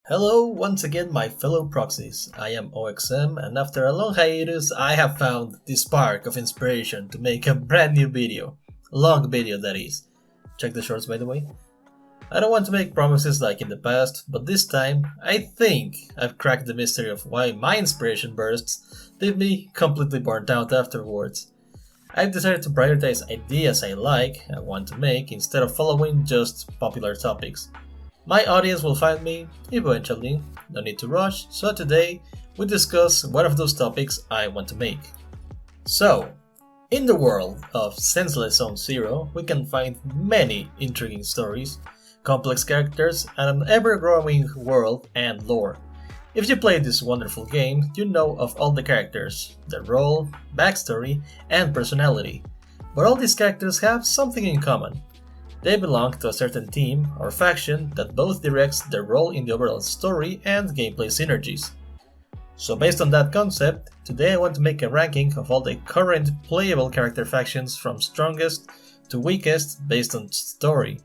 Hello once again my fellow proxies, I am OXM and after a long hiatus I have found the spark of inspiration to make a brand new video. Long video that is. Check the shorts by the way. I don't want to make promises like in the past, but this time I think I've cracked the mystery of why my inspiration bursts leave me completely burnt out afterwards. I've decided to prioritize ideas I like and want to make instead of following just popular topics. My audience will find me eventually, no need to rush, so today we discuss one of those topics I want to make. So, in the world of Zenless Zone Zero, we can find many intriguing stories, complex characters, and an ever-growing world and lore. If you play this wonderful game, you know of all the characters, their role, backstory, and personality. But all these characters have something in common. They belong to a certain team or faction that both directs their role in the overall story and gameplay synergies. So based on that concept, today I want to make a ranking of all the current playable character factions from strongest to weakest based on story.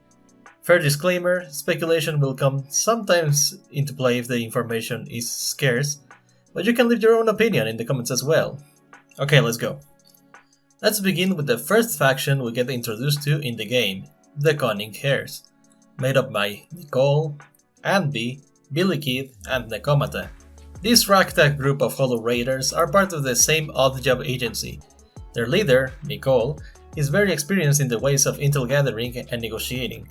Fair disclaimer, speculation will come sometimes into play if the information is scarce, but you can leave your own opinion in the comments as well. Okay, let's go. Let's begin with the first faction we get introduced to in the game, the Cunning Hares, made up by Nicole, Anby, Billy Kid, and Necomata. This ragtag group of Hollow Raiders are part of the same odd job agency. Their leader, Nicole, is very experienced in the ways of intel gathering and negotiating.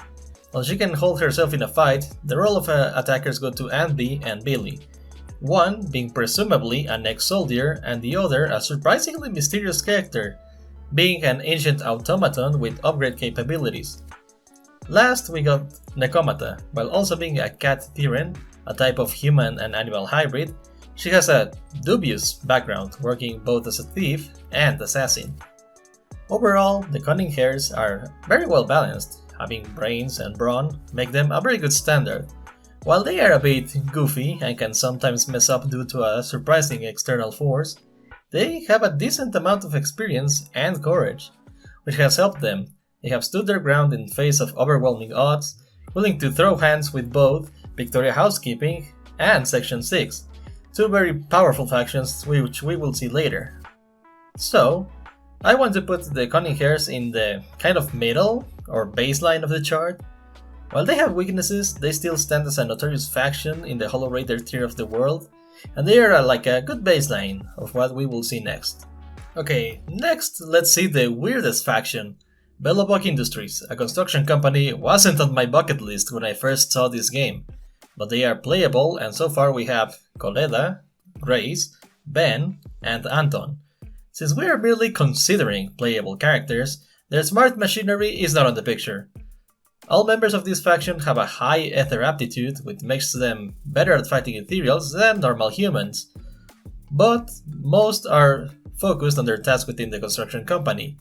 While she can hold herself in a fight, the role of attackers go to Anby and Billy, one being presumably an ex-soldier and the other a surprisingly mysterious character, being an ancient automaton with upgrade capabilities. Last we got Necomata. While also being a cat Tyran, a type of human and animal hybrid, she has a dubious background, working both as a thief and assassin. Overall, the Cunning Hares are very well balanced. Having brains and brawn make them a very good standard. While they are a bit goofy and can sometimes mess up due to a surprising external force, they have a decent amount of experience and courage, which has helped them. They have stood their ground in face of overwhelming odds, willing to throw hands with both Victoria Housekeeping and Section 6, two very powerful factions which we will see later. So, I want to put the Cunning Hares in the kind of middle or baseline of the chart. While they have weaknesses, they still stand as a notorious faction in the Hollow Raider tier of the world, and they are like a good baseline of what we will see next. Okay, next let's see the weirdest faction. Belobog Industries, a construction company, wasn't on my bucket list when I first saw this game, but they are playable and so far we have Coleda, Grace, Ben, and Anton. Since we are merely considering playable characters, their smart machinery is not on the picture. All members of this faction have a high ether aptitude, which makes them better at fighting ethereals than normal humans. But most are focused on their task within the construction company.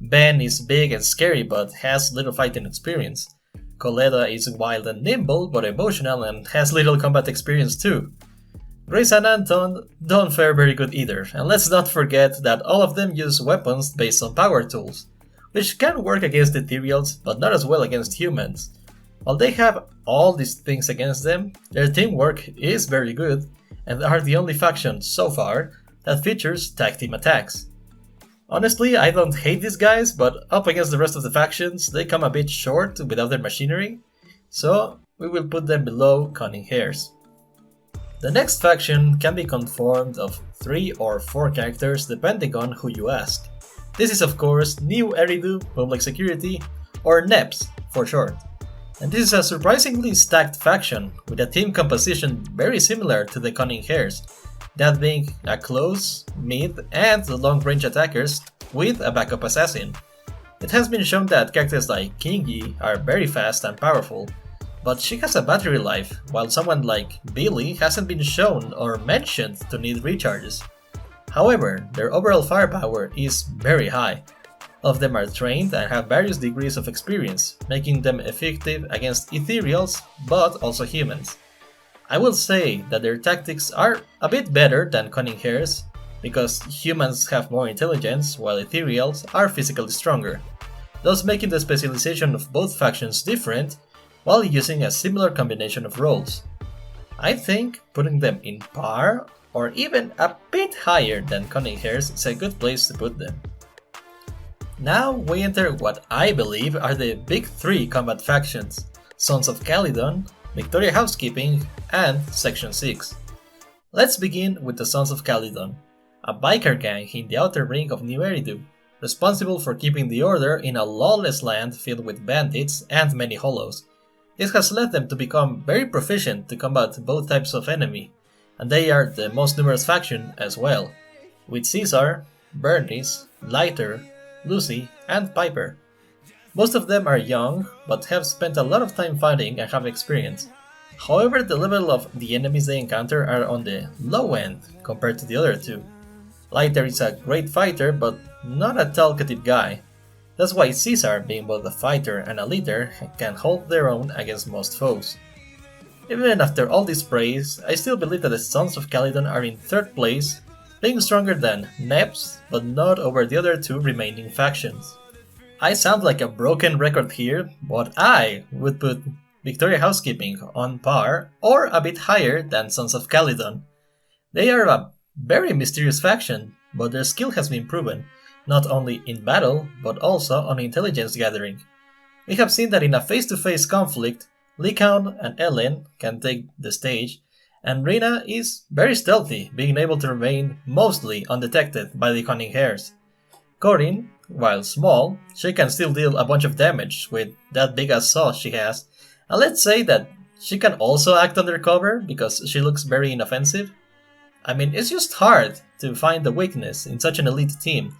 Ben is big and scary but has little fighting experience. Coleda is wild and nimble but emotional and has little combat experience too. Grace and Anton don't fare very good either, and let's not forget that all of them use weapons based on power tools, which can work against ethereals but not as well against humans. While they have all these things against them, their teamwork is very good and are the only faction so far that features tag team attacks. Honestly, I don't hate these guys, but up against the rest of the factions, they come a bit short without their machinery, so we will put them below Cunning Hares. The next faction can be conformed of 3 or 4 characters depending on who you ask. This is of course New Eridu Public Security, or NEPS for short. And this is a surprisingly stacked faction with a team composition very similar to the Cunning Hares, that being a close, mid, and long-range attackers with a backup assassin. It has been shown that characters like Kingi are very fast and powerful, but she has a battery life, while someone like Billy hasn't been shown or mentioned to need recharges. However, their overall firepower is very high. All of them are trained and have various degrees of experience, making them effective against ethereals, but also humans. I will say that their tactics are a bit better than Cunning Hares, because humans have more intelligence while ethereals are physically stronger, thus making the specialization of both factions different while using a similar combination of roles. I think putting them in par or even a bit higher than Cunning Hares is a good place to put them. Now we enter what I believe are the big three combat factions: Sons of Calydon, Victoria Housekeeping, and Section 6. Let's begin with the Sons of Calydon, a biker gang in the outer ring of New Eridu, responsible for keeping the order in a lawless land filled with bandits and many hollows. This has led them to become very proficient to combat both types of enemy, and they are the most numerous faction as well, with Caesar, Bernice, Lighter, Lucy, and Piper. Most of them are young, but have spent a lot of time fighting and have experience. However, the level of the enemies they encounter are on the low end compared to the other two. Lighter is a great fighter, but not a talkative guy. That's why Caesar, being both a fighter and a leader, can hold their own against most foes. Even after all this praise, I still believe that the Sons of Calydon are in third place, being stronger than Neps, but not over the other two remaining factions. I sound like a broken record here, but I would put Victoria Housekeeping on par or a bit higher than Sons of Calydon. They are a very mysterious faction, but their skill has been proven, not only in battle, but also on intelligence gathering. We have seen that in a face-to-face conflict, Lycaon and Ellen can take the stage, and Rina is very stealthy, being able to remain mostly undetected by the Cunning Hares. Corinne, while small, she can still deal a bunch of damage with that big ass saw she has, and let's say that she can also act undercover because she looks very inoffensive. I mean, it's just hard to find the weakness in such an elite team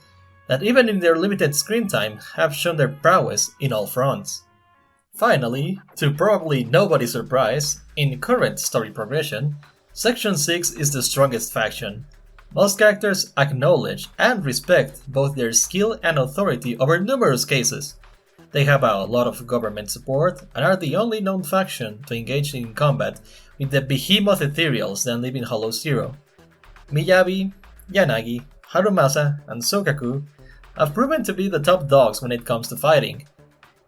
that even in their limited screen time have shown their prowess in all fronts. Finally, to probably nobody's surprise, in current story progression, Section 6 is the strongest faction. Most characters acknowledge and respect both their skill and authority over numerous cases. They have a lot of government support and are the only known faction to engage in combat with the behemoth ethereals that live in Hollow Zero. Miyabi, Yanagi, Harumasa, and Sokaku have proven to be the top dogs when it comes to fighting.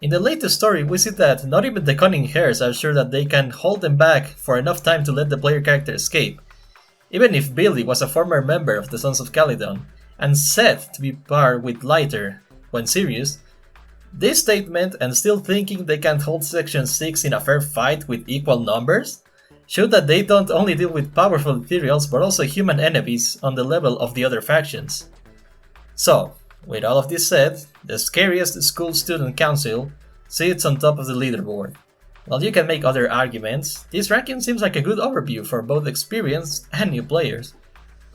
In the latest story, we see that not even the Cunning Hares are sure that they can hold them back for enough time to let the player character escape. Even if Billy was a former member of the Sons of Calydon and said to be par with Lighter when serious, this statement and still thinking they can hold Section 6 in a fair fight with equal numbers show that they don't only deal with powerful ethereals but also human enemies on the level of the other factions. So, with all of this said, the scariest school student council sits on top of the leaderboard. While you can make other arguments, this ranking seems like a good overview for both experienced and new players.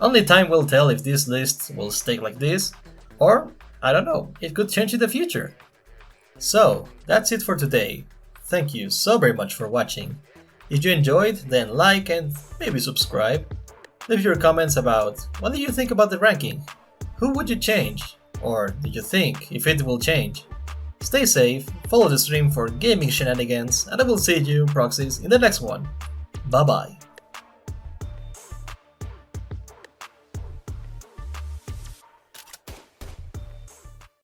Only time will tell if this list will stay like this, or, I don't know, it could change in the future. So, that's it for today. Thank you so very much for watching. If you enjoyed, then like and maybe subscribe. Leave your comments about what do you think about the ranking? Who would you change? Or do you think if it will change? Stay safe, follow the stream for gaming shenanigans, and I will see you, proxies, in the next one. Bye bye.